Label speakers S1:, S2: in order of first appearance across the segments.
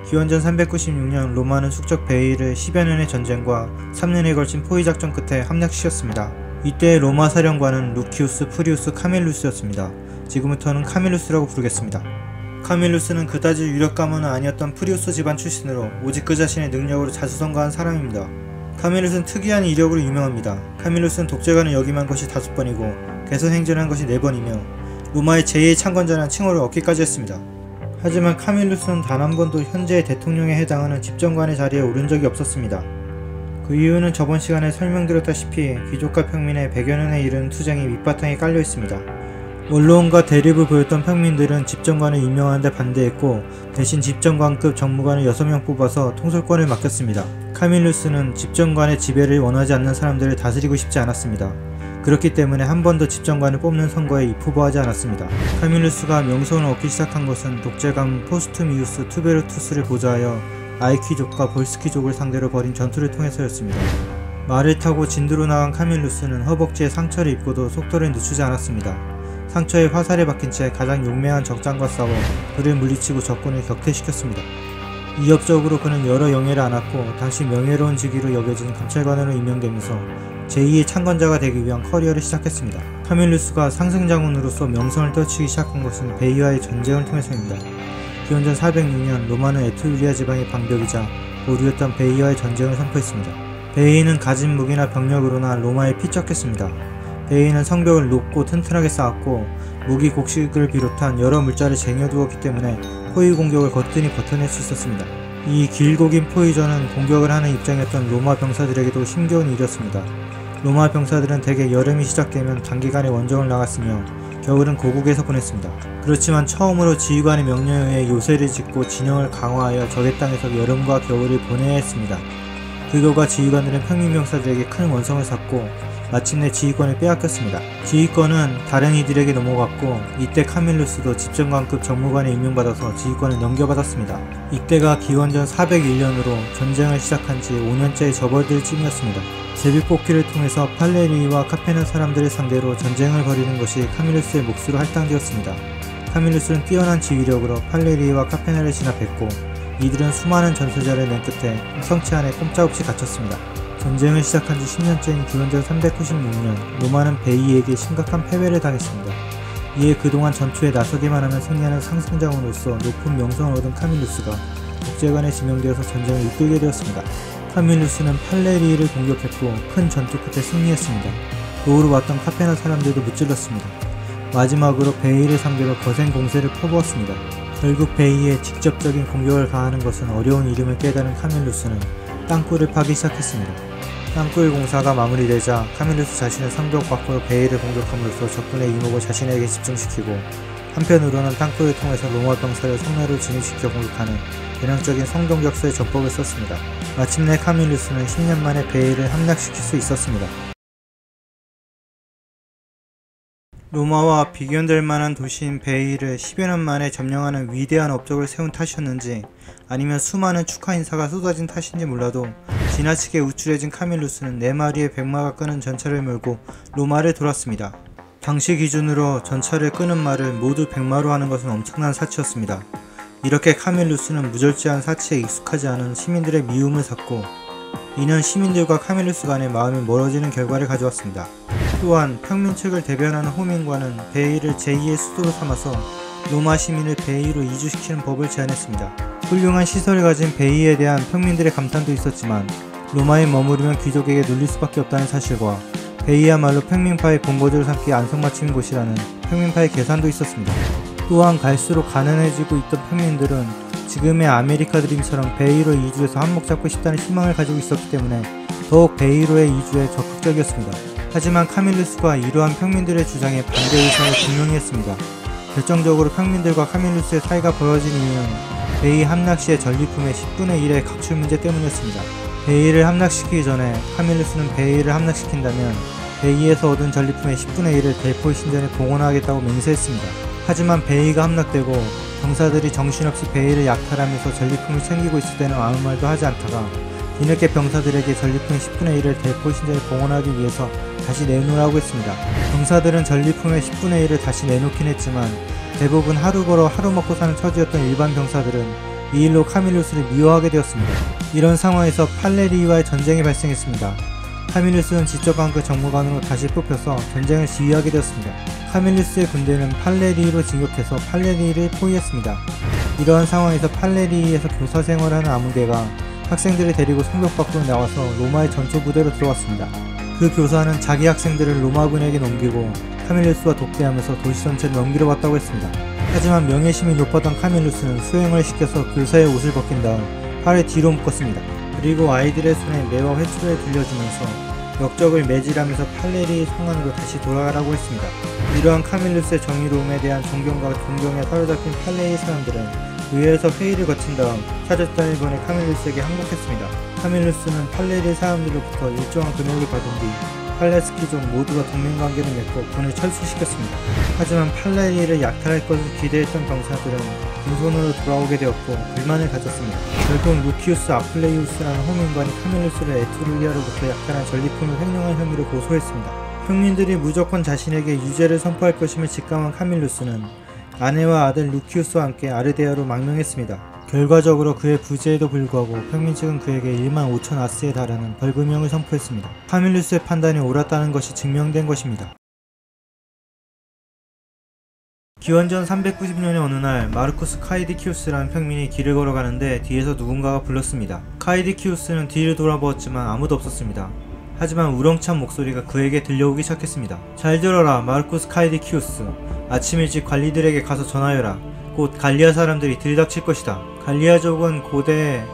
S1: 기원전 396년 로마는 숙적 베이를 10여 년의 전쟁과 3년에 걸친 포위작전 끝에 함락시켰습니다. 이때 로마 사령관은 루키우스 프리우스 카밀루스였습니다. 지금부터는 카밀루스라고 부르겠습니다. 카밀루스는 그다지 유력 가문은 아니었던 프리우스 집안 출신으로 오직 그 자신의 능력으로 자수성가한 사람입니다. 카밀루스는 특이한 이력으로 유명합니다. 카밀루스는 독재관을 역임한 것이 5번이고 개선행전한 것이 4번이며 로마의 제2의 창건자라는 칭호를 얻기까지 했습니다. 하지만 카밀루스는 단 한 번도 현재의 대통령에 해당하는 집정관의 자리에 오른 적이 없었습니다. 그 이유는 저번 시간에 설명드렸다시피 귀족과 평민의 100여 년에 이르는 투쟁이 밑바탕에 깔려 있습니다. 원로원과 대립을 보였던 평민들은 집정관을 임명하는데 반대했고 대신 집정관급 정무관을 6명 뽑아서 통솔권을 맡겼습니다. 카밀루스는 집정관의 지배를 원하지 않는 사람들을 다스리고 싶지 않았습니다. 그렇기 때문에 한 번 더 집정관을 뽑는 선거에 입후보하지 않았습니다. 카밀루스가 명성을 얻기 시작한 것은 독재가문 포스투미우스 투베르투스를 보좌하여 아이키족과 볼스키족을 상대로 벌인 전투를 통해서였습니다. 말을 타고 진도로 나간 카밀루스는 허벅지에 상처를 입고도 속도를 늦추지 않았습니다. 상처에 화살에 박힌 채 가장 용맹한 적장과 싸워 그를 물리치고 적군을 격퇴시켰습니다. 이협적으로 그는 여러 영예를 안았고 당시 명예로운 직위로 여겨진 감찰관으로 임명되면서 제2의 창건자가 되기 위한 커리어를 시작했습니다. 카밀루스가 상승장군으로서 명성을 떨치기 시작한 것은 베이와의 전쟁을 통해서입니다. 기원전 406년 로마는 에트루리아 지방의 방벽이자 보루였던 베이와의 전쟁을 선포했습니다. 베이는 가진 무기나 병력으로나 로마에 피척했습니다. 베이는 성벽을 높고 튼튼하게 쌓았고 무기 곡식을 비롯한 여러 물자를 쟁여두었기 때문에 포위 공격을 거뜬히 버텨낼 수 있었습니다. 이 길고 긴 포위전은 공격을 하는 입장이었던 로마 병사들에게도 힘겨운 일이었습니다. 로마 병사들은 대개 여름이 시작되면 단기간에 원정을 나갔으며 겨울은 고국에서 보냈습니다. 그렇지만 처음으로 지휘관의 명령에 의해 요새를 짓고 진영을 강화하여 적의 땅에서 여름과 겨울을 보내야 했습니다. 그 결과 지휘관들은 평민 병사들에게 큰 원성을 샀고 마침내 지휘권을 빼앗겼습니다. 지휘권은 다른 이들에게 넘어갔고 이때 카밀루스도 집정관급 정무관에 임명받아서 지휘권을 넘겨받았습니다. 이때가 기원전 401년으로 전쟁을 시작한 지 5년째에 접어들 쯤이었습니다. 제비뽑기를 통해서 팔레리와 카페나 사람들을 상대로 전쟁을 벌이는 것이 카밀루스의 몫으로 할당되었습니다. 카밀루스는 뛰어난 지휘력으로 팔레리와 카페나를 진압했고 이들은 수많은 전투자를 낸 끝에 성체 안에 꼼짝없이 갇혔습니다. 전쟁을 시작한 지 10년째인 기원전 396년 로마는 베이에게 심각한 패배를 당했습니다. 이에 그동안 전투에 나서기만 하면 승리하는 상승장군으로서 높은 명성을 얻은 카밀루스가 독재관에 지명되어서 전쟁을 이끌게 되었습니다. 카밀루스는 팔레리를 공격했고 큰 전투 끝에 승리했습니다. 도우러 왔던 카페나 사람들도 무찔렀습니다. 마지막으로 베이를 상대로 거센 공세를 퍼부었습니다. 결국 베이에 직접적인 공격을 가하는 것은 어려운 이름을 깨달은 카밀루스는 땅굴을 파기 시작했습니다. 땅굴 공사가 마무리되자 카밀루스 자신은 성벽 밖으로 베이를 공격함으로써 적군의 이목을 자신에게 집중시키고 한편으로는 땅굴을 통해서 로마 병사를 성내로 진입시켜 공격하는 전형적인 성동격수의 전법을 썼습니다. 마침내 카밀루스는 10년 만에 베이를 함락시킬 수 있었습니다. 로마와 비교될 만한 도시인 베이를 10여 년 만에 점령하는 위대한 업적을 세운 탓이었는지 아니면 수많은 축하 인사가 쏟아진 탓인지 몰라도 지나치게 우쭐해진 카밀루스는 4마리의 백마가 끄는 전차를 몰고 로마를 돌았습니다. 당시 기준으로 전차를 끄는 말을 모두 100마로 하는 것은 엄청난 사치였습니다. 이렇게 카밀루스는 무절제한 사치에 익숙하지 않은 시민들의 미움을 샀고 이는 시민들과 카밀루스 간의 마음이 멀어지는 결과를 가져왔습니다. 또한 평민 측을 대변하는 호민관은 베이를 제2의 수도로 삼아서 로마 시민을 베이로 이주시키는 법을 제안했습니다. 훌륭한 시설을 가진 베이에 대한 평민들의 감탄도 있었지만 로마에 머무르면 귀족에게 눌릴 수밖에 없다는 사실과 베이야말로 평민파의 본거지로 삼기 안성맞춤인 곳이라는 평민파의 계산도 있었습니다. 또한 갈수록 가난해지고 있던 평민들은 지금의 아메리카 드림처럼 베이로 이주해서 한몫 잡고 싶다는 희망을 가지고 있었기 때문에 더욱 베이로의 이주에 적극적이었습니다. 하지만 카밀루스가 이러한 평민들의 주장에 반대 의사를 분명히 했습니다. 결정적으로 평민들과 카밀루스의 사이가 벌어진 이유는 베이 함락 시의 전리품의 10분의 1의 각출 문제 때문이었습니다. 베이를 함락시키기 전에 카밀루스는 베이를 함락시킨다면 베이에서 얻은 전리품의 10분의 1을 델포이 신전에 봉헌하겠다고 맹세했습니다. 하지만 베이가 함락되고 병사들이 정신없이 베이를 약탈하면서 전리품을 챙기고 있을 때는 아무 말도 하지 않다가 뒤늦게 병사들에게 전리품의 10분의 1을 델포이 신전에 봉헌하기 위해서 다시 내놓으라고 했습니다. 병사들은 전리품의 10분의 1을 다시 내놓긴 했지만 대부분 하루 벌어 하루 먹고 사는 처지였던 일반 병사들은 이 일로 카밀루스를 미워하게 되었습니다. 이런 상황에서 팔레리와의 전쟁이 발생했습니다. 카밀루스는 지적관그 정무관으로 다시 뽑혀서 전쟁을 지휘하게 되었습니다. 카밀루스의 군대는 팔레리로 진격해서 팔레리를 포위했습니다. 이러한 상황에서 팔레리에서 교사 생활하는 아무데가 학생들을 데리고 성벽 밖으로 나와서 로마의 전초 부대로 들어왔습니다. 그 교사는 자기 학생들을 로마군에게 넘기고 카밀루스와 독대하면서 도시 전체를 넘기러 왔다고 했습니다. 하지만 명예심이 높았던 카밀루스는 수행을 시켜서 교사의 옷을 벗긴 다음 팔을 뒤로 묶었습니다. 그리고 아이들의 손에 매와 회초리를 들려주면서 역적을 매질하면서 팔레리 성안으로 다시 돌아가라고 했습니다. 이러한 카밀루스의 정의로움에 대한 존경과 존경에 사로잡힌 팔레리 사람들은 의회에서 회의를 거친 다음 사절단을 보내 카밀루스에게 항복했습니다. 카밀루스는 팔레리 사람들로부터 일정한 금액을 받은 뒤 팔레스키족 모두가 동맹관계를 맺고 군을 철수시켰습니다. 하지만 팔레리를 약탈할 것을 기대했던 병사들은 빈손으로 돌아오게 되었고 불만을 가졌습니다. 결국 루키우스 아플레이우스라는 호민관이 카밀루스를 에투르리아로부터 약탈한 전리품을 횡령한 혐의로 고소했습니다. 평민들이 무조건 자신에게 유죄를 선포할 것임을 직감한 카밀루스는 아내와 아들 루키우스와 함께 아르데아로 망명했습니다. 결과적으로 그의 부재에도 불구하고 평민 측은 그에게 15,000 아스에 달하는 벌금형을 선포했습니다. 카밀루스의 판단이 옳았다는 것이 증명된 것입니다. 기원전 390년의 어느 날 마르쿠스 카이디키우스라는 평민이 길을 걸어가는데 뒤에서 누군가가 불렀습니다. 카이디키우스는 뒤를 돌아보았지만 아무도 없었습니다. 하지만 우렁찬 목소리가 그에게 들려오기 시작했습니다. 잘 들어라 마르쿠스 카이디키우스. 아침 일찍 관리들에게 가서 전하여라. 곧 갈리아 사람들이 들이닥칠 것이다. 갈리아족은 고대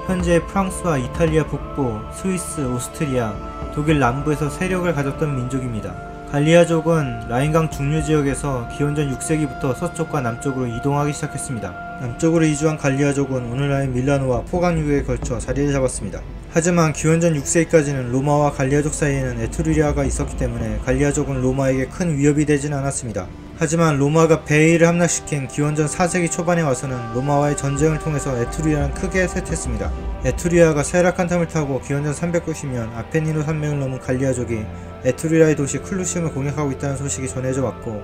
S1: 현재 프랑스와 이탈리아 북부, 스위스, 오스트리아, 독일 남부에서 세력을 가졌던 민족입니다. 갈리아족은 라인강 중류 지역에서 기원전 6세기부터 서쪽과 남쪽으로 이동하기 시작했습니다. 남쪽으로 이주한 갈리아족은 오늘날의 밀라노와 포강유에 걸쳐 자리를 잡았습니다. 하지만 기원전 6세기까지는 로마와 갈리아족 사이에는 에투르리아가 있었기 때문에 갈리아족은 로마에게 큰 위협이 되지는 않았습니다. 하지만 로마가 베이를 함락시킨 기원전 4세기 초반에 와서는 로마와의 전쟁을 통해서 에투리아는 크게 쇠퇴했습니다. 에투리아가 세락한 탐을 타고 기원전 390년 아펜니노 산맥을 넘은 갈리아족이 에투리아의 도시 클루시움을 공략하고 있다는 소식이 전해져 왔고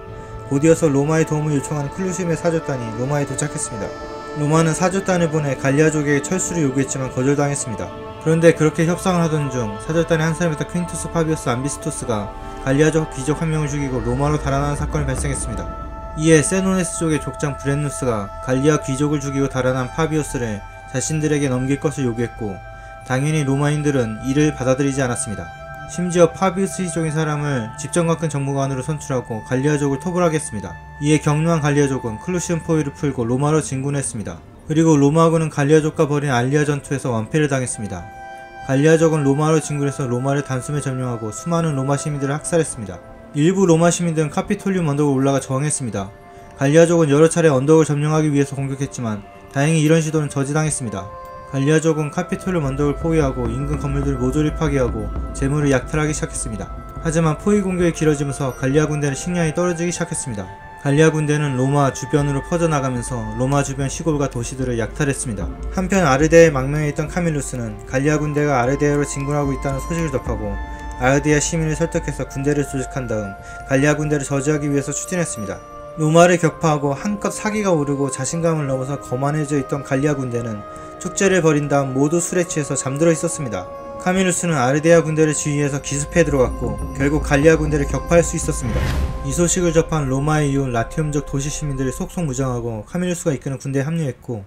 S1: 곧이어서 로마의 도움을 요청하는 클루시움의 사절단이 로마에 도착했습니다. 로마는 사절단을 보내 갈리아족에게 철수를 요구했지만 거절당했습니다. 그런데 그렇게 협상을 하던 중 사절단의 한 사람이었던 퀸투스 파비우스 암비스토스가 갈리아족 귀족 한 명을 죽이고 로마로 달아나는 사건이 발생했습니다. 이에 세노네스족의 족장 브렌누스가 갈리아 귀족을 죽이고 달아난 파비우스를 자신들에게 넘길 것을 요구했고 당연히 로마인들은 이를 받아들이지 않았습니다. 심지어 파비우스 시족인 사람을 집정관 큰 정무관으로 선출하고 갈리아족을 토벌하게 했습니다. 이에 격노한 갈리아족은 클루시움 포위를 풀고 로마로 진군했습니다. 그리고 로마군은 갈리아족과 벌인 알리아 전투에서 완패를 당했습니다. 갈리아족은 로마로 진군해서 로마를 단숨에 점령하고 수많은 로마 시민들을 학살했습니다. 일부 로마 시민들은 카피톨리움 언덕을 올라가 저항했습니다. 갈리아족은 여러 차례 언덕을 점령하기 위해서 공격했지만 다행히 이런 시도는 저지당했습니다. 갈리아족은 카피톨리움 언덕을 포위하고 인근 건물들을 모조리 파괴하고 재물을 약탈하기 시작했습니다. 하지만 포위 공격이 길어지면서 갈리아 군대는 식량이 떨어지기 시작했습니다. 갈리아 군대는 로마 주변으로 퍼져나가면서 로마 주변 시골과 도시들을 약탈했습니다. 한편 아르데아에 망명해 있던 카밀루스는 갈리아 군대가 아르데아로 진군하고 있다는 소식을 접하고 아르데아 시민을 설득해서 군대를 조직한 다음 갈리아 군대를 저지하기 위해서 추진했습니다. 로마를 격파하고 한껏 사기가 오르고 자신감을 넘어서 거만해져 있던 갈리아 군대는 축제를 벌인 다음 모두 술에 취해서 잠들어 있었습니다. 카밀루스는 아르데아 군대를 지휘해서 기습해 들어갔고 결국 갈리아 군대를 격파할 수 있었습니다. 이 소식을 접한 로마에 이은 라티움족 도시 시민들이 속속 무장하고 카밀루스가 이끄는 군대에 합류했고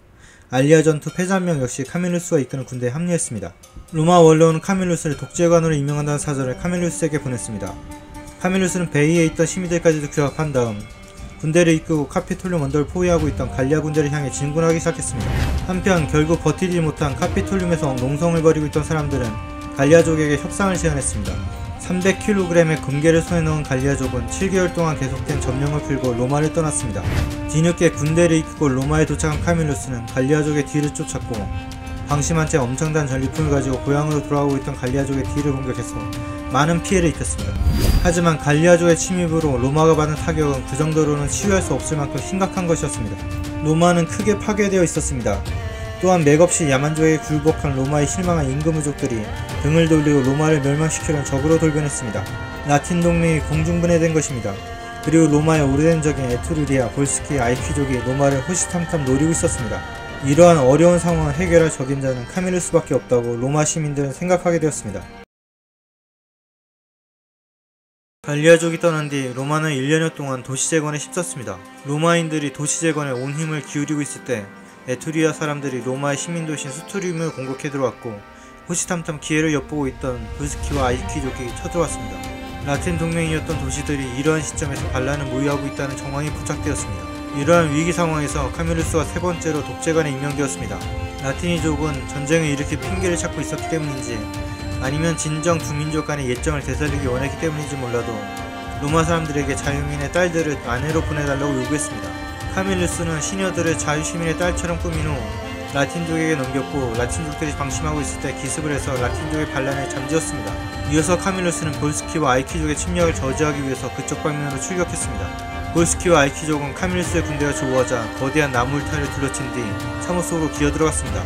S1: 알리아 전투 패잔명 역시 카밀루스가 이끄는 군대에 합류했습니다. 로마 원로는 카밀루스를 독재관으로 임명한다는 사절을 카밀루스에게 보냈습니다. 카밀루스는 베이에 있던 시민들까지도 규합한 다음 군대를 이끌고 카피톨리움 언덕을 포위하고 있던 갈리아 군대를 향해 진군하기 시작했습니다. 한편 결국 버티지 못한 카피톨리움에서 농성을 벌이고 있던 사람들은 갈리아족에게 협상을 제안했습니다. 300kg의 금괴를 손에 넣은 갈리아족은 7개월 동안 계속된 점령을 풀고 로마를 떠났습니다. 뒤늦게 군대를 이끌고 로마에 도착한 카밀루스는 갈리아족의 뒤를 쫓았고 방심한 채 엄청난 전리품을 가지고 고향으로 돌아오고 있던 갈리아족의 뒤를 공격해서 많은 피해를 입혔습니다. 하지만 갈리아족의 침입으로 로마가 받은 타격은 그 정도로는 치유할 수 없을 만큼 심각한 것이었습니다. 로마는 크게 파괴되어 있었습니다. 또한 맥없이 야만족에게 굴복한 로마에 실망한 임금부족들이 등을 돌리고 로마를 멸망시키려는 적으로 돌변했습니다. 라틴 동맹이 공중분해된 것입니다. 그리고 로마의 오래된 적인 에투르리아, 볼스키, 아이퀴족이 로마를 호시탐탐 노리고 있었습니다. 이러한 어려운 상황을 해결할 적임자는 카밀루스밖에 없다고 로마 시민들은 생각하게 되었습니다. 갈리아족이 떠난 뒤 로마는 1년여 동안 도시재건에 힘썼습니다. 로마인들이 도시재건에 온 힘을 기울이고 있을 때 에투리아 사람들이 로마의 시민도시인 스투리움을 공격해 들어왔고 호시탐탐 기회를 엿보고 있던 브스키와 아이키족이 쳐들어왔습니다. 라틴 동맹이었던 도시들이 이러한 시점에서 반란을 모의하고 있다는 정황이 포착되었습니다. 이러한 위기 상황에서 카밀루스가 세 번째로 독재관에 임명되었습니다. 라틴이족은 전쟁을 일으킬 핑계를 찾고 있었기 때문인지 아니면 진정 두 민족 간의 예정을 되살리기 원했기 때문인지 몰라도 로마 사람들에게 자유민의 딸들을 아내로 보내달라고 요구했습니다. 카밀루스는 시녀들을 자유시민의 딸처럼 꾸민 후 라틴족에게 넘겼고 라틴족들이 방심하고 있을 때 기습을 해서 라틴족의 반란을 잠재웠습니다. 이어서 카밀루스는 볼스키와 아이키족의 침략을 저지하기 위해서 그쪽 방면으로 출격했습니다. 볼스키와 아이키족은 카밀루스의 군대가 조우하자 거대한 나무 울타리를 둘러친 뒤 참호 속으로 기어들어갔습니다.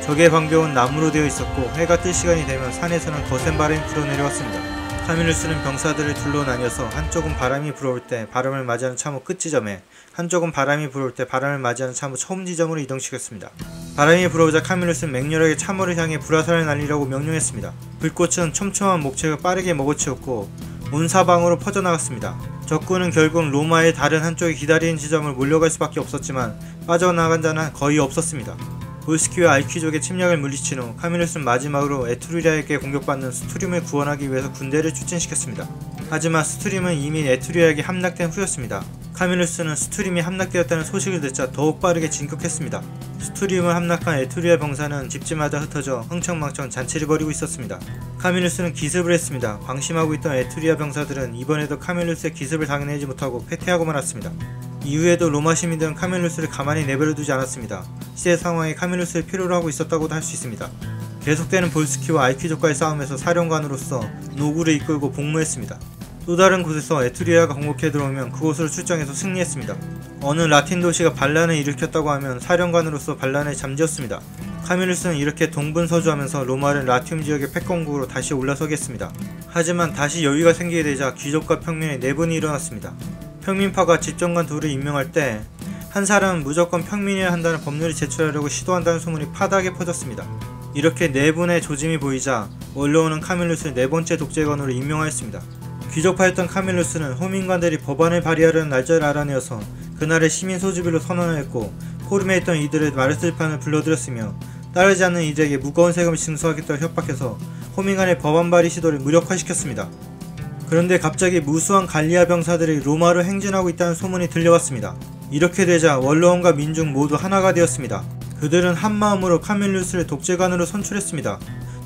S1: 적의 방벽은 나무로 되어 있었고 해가 뜰 시간이 되면 산에서는 거센 바람이 불어내려왔습니다. 카밀루스는 병사들을 둘로 나뉘어서 한쪽은 바람이 불어올 때 바람을 맞이하는 참호 끝 지점에 한쪽은 바람이 불어올 때 바람을 맞이하는 참호 처음 지점으로 이동시켰습니다. 바람이 불어오자 카밀루스는 맹렬하게 참호를 향해 불화살을 날리라고 명령했습니다. 불꽃은 촘촘한 목책을 빠르게 먹어치웠고 온 사방으로 퍼져나갔습니다. 적군은 결국 로마의 다른 한쪽에 기다리는 지점을 몰려갈 수밖에 없었지만 빠져나간 자는 거의 없었습니다. 볼스키와 아이키족의 침략을 물리친 후 카밀루스는 마지막으로 에투리아에게 공격받는 스투림을 구원하기 위해서 군대를 추진시켰습니다. 하지만 스투림은 이미 에투리아에게 함락된 후였습니다. 카밀루스는 스투림이 함락되었다는 소식을 듣자 더욱 빠르게 진격했습니다. 스투림을 함락한 에투리아 병사는 집집마다 흩어져 흥청망청 잔치를 벌이고 있었습니다. 카밀루스는 기습을 했습니다. 방심하고 있던 에투리아 병사들은 이번에도 카밀루스의 기습을 당해내지 못하고 패퇴하고 말았습니다. 이후에도 로마 시민들은 카밀루스를 가만히 내버려두지 않았습니다. 시대 상황에 카밀루스를 필요로 하고 있었다고도 할 수 있습니다. 계속되는 볼스키와 아이키족과의 싸움에서 사령관으로서 노구를 이끌고 복무했습니다. 또 다른 곳에서 에투리아가 공격해 들어오면 그곳으로 출정해서 승리했습니다. 어느 라틴 도시가 반란을 일으켰다고 하면 사령관으로서 반란을 잠재웠습니다. 카밀루스는 이렇게 동분서주하면서 로마를 라티움 지역의 패권국으로 다시 올라서겠습니다. 하지만 다시 여유가 생기게 되자 귀족과 평민의 내분이 일어났습니다. 평민파가 집정관 둘을 임명할 때 한 사람은 무조건 평민이어야 한다는 법률을 제출하려고 시도한다는 소문이 파다하게 퍼졌습니다. 이렇게 내분의 조짐이 보이자 원로원은 카밀루스를 네 번째 독재관으로 임명하였습니다. 귀족파였던 카밀루스는 호민관들이 법안을 발의하려는 날짜를 알아내어서 그날을 시민 소집일로 선언하였고 포름에 있던 이들을 마르슬판을 불러들였으며 따르지 않는 이들에게 무거운 세금을 징수하겠다고 협박해서 호민간의 법안 발의 시도를 무력화시켰습니다. 그런데 갑자기 무수한 갈리아 병사들이 로마로 행진하고 있다는 소문이 들려왔습니다. 이렇게 되자 원로원과 민중 모두 하나가 되었습니다. 그들은 한마음으로 카밀루스를 독재관으로 선출했습니다.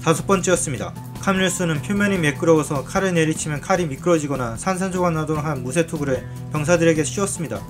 S1: 다섯 번째였습니다. 카밀루스는 표면이 매끄러워서 칼을 내리치면 칼이 미끄러지거나 산산조각 나도록 한 무쇠투구를 병사들에게 씌웠습니다.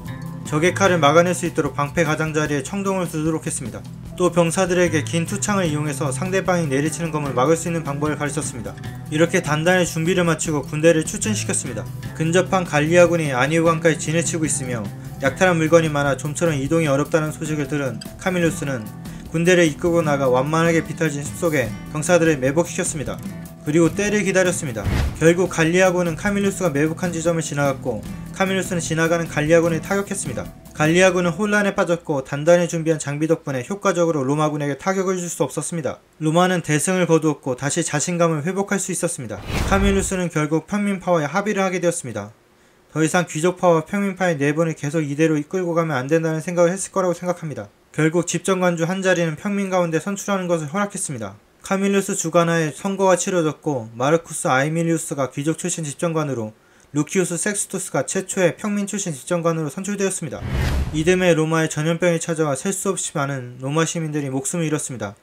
S1: 적의 칼을 막아낼 수 있도록 방패 가장자리에 청동을 두도록 했습니다. 또 병사들에게 긴 투창을 이용해서 상대방이 내리치는 검을 막을 수 있는 방법을 가르쳤습니다. 이렇게 단단히 준비를 마치고 군대를 추진시켰습니다. 근접한 갈리아군이 아니오강까지 지내치고 있으며 약탈한 물건이 많아 좀처럼 이동이 어렵다는 소식을 들은 카밀루스는 군대를 이끌고 나가 완만하게 비탈진 숲속에 병사들을 매복시켰습니다. 그리고 때를 기다렸습니다. 결국 갈리아군은 카밀루스가 매복한 지점을 지나갔고 카밀루스는 지나가는 갈리아군을 타격했습니다. 갈리아군은 혼란에 빠졌고 단단히 준비한 장비 덕분에 효과적으로 로마군에게 타격을 줄 수 없었습니다. 로마는 대승을 거두었고 다시 자신감을 회복할 수 있었습니다. 카밀루스는 결국 평민파와 합의를 하게 되었습니다. 더 이상 귀족파와 평민파의 내분을 계속 이대로 이끌고 가면 안 된다는 생각을 했을 거라고 생각합니다. 결국 집정관주 한 자리는 평민 가운데 선출하는 것을 허락했습니다. 카밀루스 주관하에 선거가 치러졌고 마르쿠스 아이밀리우스가 귀족 출신 집정관으로 루키우스 섹스투스가 최초의 평민 출신 집정관으로 선출되었습니다. 이듬해 로마에 전염병이 찾아와 셀 수 없이 많은 로마 시민들이 목숨을 잃었습니다.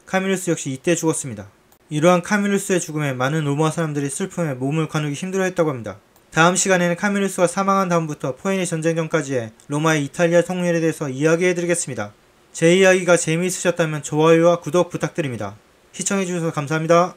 S1: 카밀루스 역시 이때 죽었습니다. 이러한 카밀루스의 죽음에 많은 로마 사람들이 슬픔에 몸을 가누기 힘들어했다고 합니다. 다음 시간에는 카밀루스가 사망한 다음부터 포에니 전쟁 전까지의 로마의 이탈리아 통일에 대해서 이야기해드리겠습니다. 제 이야기가 재미있으셨다면 좋아요와 구독 부탁드립니다. 시청해주셔서 감사합니다.